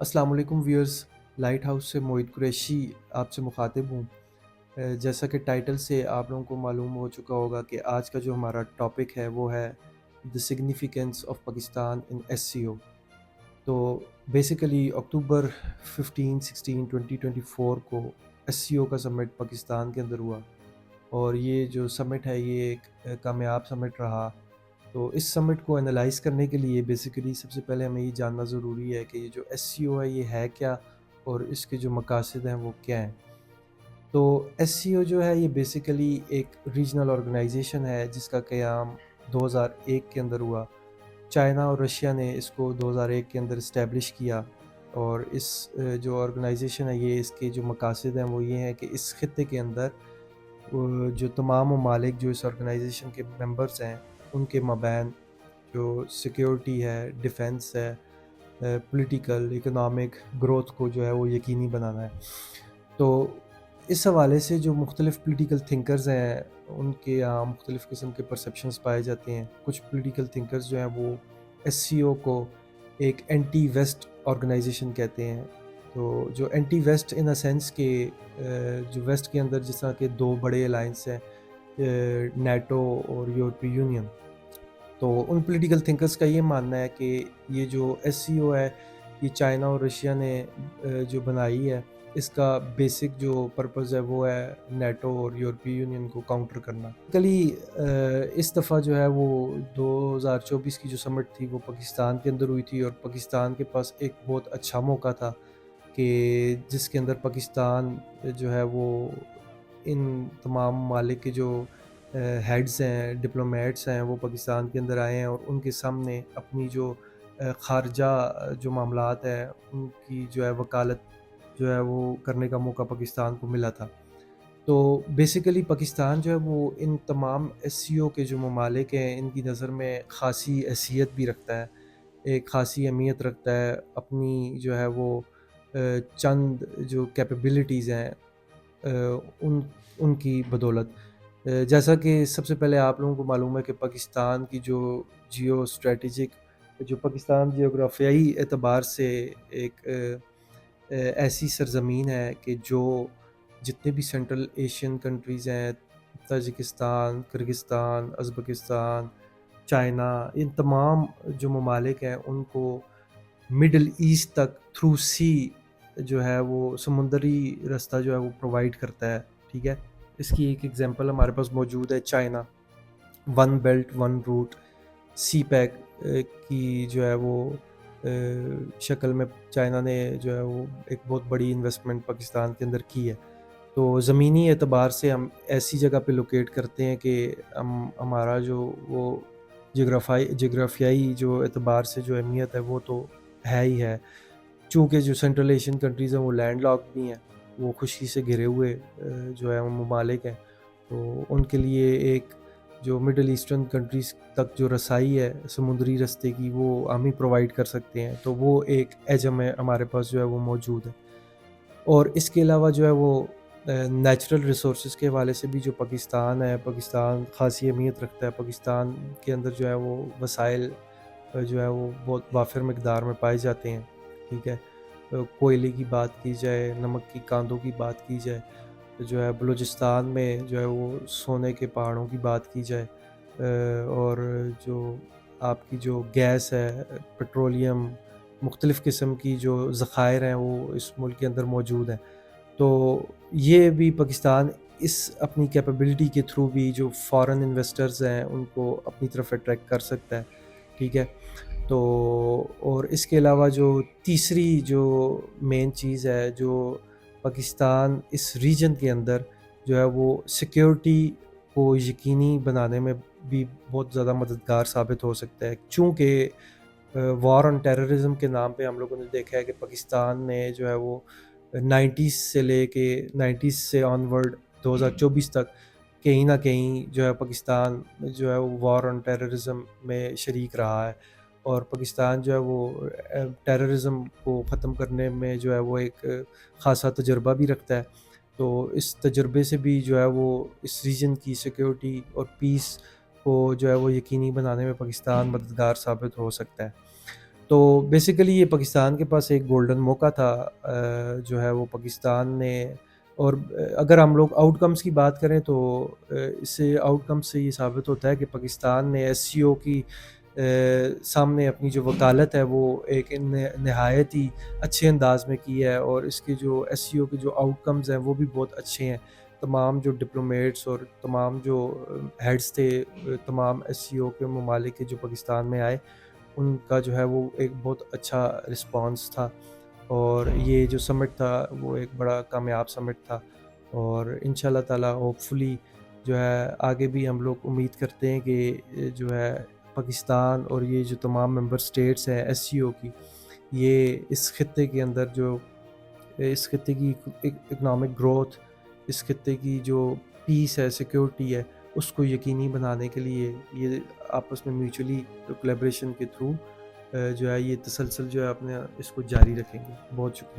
السلام علیکم viewers, light house سے موہت قریشی آپ سے مخاطب ہوں۔ جیسا کہ ٹائٹل سے آپ لوگوں کو معلوم ہو چکا ہوگا کہ آج کا جو ہمارا ٹاپک ہے وہ ہے the significance of Pakistan in SCO سی او۔ تو بیسیکلی اکتوبر 15 16 2024 کو ایس سی او کا سمٹ پاکستان کے اندر ہوا، اور یہ جو سمٹ ہے یہ ایک کامیاب سمٹ رہا۔ تو اس سمٹ کو انالائز کرنے کے لیے بیسیکلی سب سے پہلے ہمیں یہ جاننا ضروری ہے کہ یہ جو ایس سی او ہے یہ ہے کیا، اور اس کے جو مقاصد ہیں وہ کیا ہیں۔ تو ایس سی او جو ہے یہ بیسیکلی ایک ریجنل آرگنائزیشن ہے جس کا قیام 2001 کے اندر ہوا۔ چائنا اور رشیا نے اس کو 2001 کے اندر اسٹیبلش کیا، اور اس جو آرگنائزیشن ہے یہ اس کے جو مقاصد ہیں وہ یہ ہیں کہ اس خطے کے اندر جو تمام ممالک جو اس آرگنائزیشن کے ممبرز ہیں ان کے مابین جو سیکیورٹی ہے، ڈیفنس ہے، پولیٹیکل اکنامک گروتھ کو جو ہے وہ یقینی بنانا ہے۔ تو اس حوالے سے جو مختلف پولیٹیکل تھنکرز ہیں ان کے یہاں مختلف قسم کے پرسیپشنز پائے جاتے ہیں۔ کچھ پولیٹیکل تھنکرز جو ہیں وہ ایس سی او کو ایک اینٹی ویسٹ آرگنائزیشن کہتے ہیں۔ تو جو anti West in a sense کہ جو ویسٹ کے اندر جس طرح کے دو بڑے الائنس ہیں، نیٹو اور یورپی یونین، تو ان پولیٹیکل تھنکرز کا یہ ماننا ہے کہ یہ جو ایس سی او ہے یہ چائنا اور رشیا نے جو بنائی ہے، اس کا بیسک جو پرپز ہے وہ ہے نیٹو اور یورپی یونین کو کاؤنٹر کرنا۔ کلی اس دفعہ جو ہے وہ 2024 کی جو سمٹ تھی وہ پاکستان کے اندر ہوئی تھی، اور پاکستان کے پاس ایک بہت اچھا موقع تھا کہ جس کے اندر پاکستان جو ہے وہ ان تمام ممالک کے جو ہیڈز ہیں، ڈپلومیٹس ہیں، وہ پاکستان کے اندر آئے ہیں اور ان کے سامنے اپنی جو خارجہ جو معاملات ہیں ان کی جو ہے وکالت جو ہے وہ کرنے کا موقع پاکستان کو ملا تھا۔ تو بیسیکلی پاکستان جو ہے وہ ان تمام ایس سی او کے جو ممالک ہیں ان کی نظر میں خاصی حیثیت بھی رکھتا ہے، ایک خاصی اہمیت رکھتا ہے اپنی جو ہے وہ چند جو کیپیبلٹیز ہیں ان کی بدولت۔ جیسا کہ سب سے پہلے آپ لوگوں کو معلوم ہے کہ پاکستان کی جو جیو اسٹریٹجک جو پاکستان جغرافیائی اعتبار سے ایک ایسی سرزمین ہے کہ جو جتنے بھی سینٹرل ایشین کنٹریز ہیں، تاجکستان، کرغستان، ازبکستان، چائنا، ان تمام جو ممالک ہیں ان کو مڈل ایسٹ تک تھرو سی جو ہے وہ سمندری رستہ جو ہے وہ پرووائڈ کرتا ہے، ٹھیک ہے۔ اس کی ایک ایگزامپل ہمارے پاس موجود ہے China, one belt one route CPEC کی جو ہے وہ شکل میں چائنا نے جو ہے وہ ایک بہت بڑی انویسٹمنٹ پاکستان کے اندر کی ہے۔ تو زمینی اعتبار سے ہم ایسی جگہ پہ لوکیٹ کرتے ہیں کہ ہمارا جو وہ جغرافیائی جو اعتبار سے جو اہمیت ہے وہ تو ہے ہی ہے، چونکہ جو سینٹرل ایشین کنٹریز ہیں وہ لینڈ لاک بھی ہیں، وہ خشکی سے گھرے ہوئے جو ہے وہ ممالک ہیں، تو ان کے لیے ایک جو مڈل ایسٹرن کنٹریز تک جو رسائی ہے سمندری رستے کی وہ ہم ہی پرووائڈ کر سکتے ہیں، تو وہ ایک ایجم ہے ہمارے پاس جو ہے وہ موجود ہے۔ اور اس کے علاوہ جو ہے وہ نیچرل ریسورسز کے حوالے سے بھی جو پاکستان ہے، پاکستان خاصی اہمیت رکھتا ہے۔ پاکستان کے اندر جو ہے وہ وسائل جو ہے وہ بہت وافر مقدار میں پائے جاتے ہیں، ٹھیک ہے۔ کوئلے کی بات کی جائے، نمک کی کاندوں کی بات کی جائے، جو ہے بلوچستان میں جو ہے وہ سونے کے پہاڑوں کی بات کی جائے، اور جو آپ کی جو گیس ہے، پیٹرولیم، مختلف قسم کی جو ذخائر ہیں وہ اس ملک کے اندر موجود ہیں۔ تو یہ بھی پاکستان اس اپنی کیپیبلٹی کے تھرو بھی جو فارن انویسٹرز ہیں ان کو اپنی طرف اٹریکٹ کر سکتا ہے، ٹھیک ہے۔ تو اور اس کے علاوہ جو تیسری جو مین چیز ہے جو پاکستان اس ریجن کے اندر جو ہے وہ سیکیورٹی کو یقینی بنانے میں بھی بہت زیادہ مددگار ثابت ہو سکتا ہے، چونکہ وار آن ٹیررزم کے نام پہ ہم لوگوں نے دیکھا ہے کہ پاکستان نے جو ہے وہ 90s سے لے کے 90s سے آن ورڈ 2024 تک کہیں نہ کہیں جو ہے پاکستان جو ہے وہ وار آن ٹیررزم میں شریک رہا ہے، اور پاکستان جو ہے وہ ٹیررزم کو ختم کرنے میں جو ہے وہ ایک خاصا تجربہ بھی رکھتا ہے۔ تو اس تجربے سے بھی جو ہے وہ اس ریجن کی سیکیورٹی اور پیس کو جو ہے وہ یقینی بنانے میں پاکستان مددگار ثابت ہو سکتا ہے۔ تو بیسیکلی یہ پاکستان کے پاس ایک گولڈن موقع تھا، جو ہے وہ پاکستان نے، اور اگر ہم لوگ آؤٹ کمز کی بات کریں تو اس سے آؤٹ کم سے یہ ثابت ہوتا ہے کہ پاکستان نے ایس سی او کی سامنے اپنی جو وکالت ہے وہ ایک نہایت ہی اچھے انداز میں کی ہے، اور اس کے جو ایس سی او کے جو آؤٹ کمز ہیں وہ بھی بہت اچھے ہیں۔ تمام جو ڈپلومیٹس اور تمام جو ہیڈز تھے تمام ایس سی او کے ممالک کے جو پاکستان میں آئے، ان کا جو ہے وہ ایک بہت اچھا رسپانس تھا، اور یہ جو سمٹ تھا وہ ایک بڑا کامیاب سمٹ تھا، اور ان شاء اللہ تعالیٰ ہوپ فلی جو ہے آگے بھی ہم لوگ امید کرتے ہیں کہ جو ہے پاکستان اور یہ جو تمام ممبر سٹیٹس ہیں ایس سی او کی، یہ اس خطے کے اندر جو اس خطے کی اکنامک گروتھ، اس خطے کی جو پیس ہے، سیکیورٹی ہے، اس کو یقینی بنانے کے لیے یہ آپس میں میوچولی کولیبریشن کے تھرو جو ہے یہ تسلسل جو ہے اپنے اس کو جاری رکھیں گے۔ بہت شکریہ۔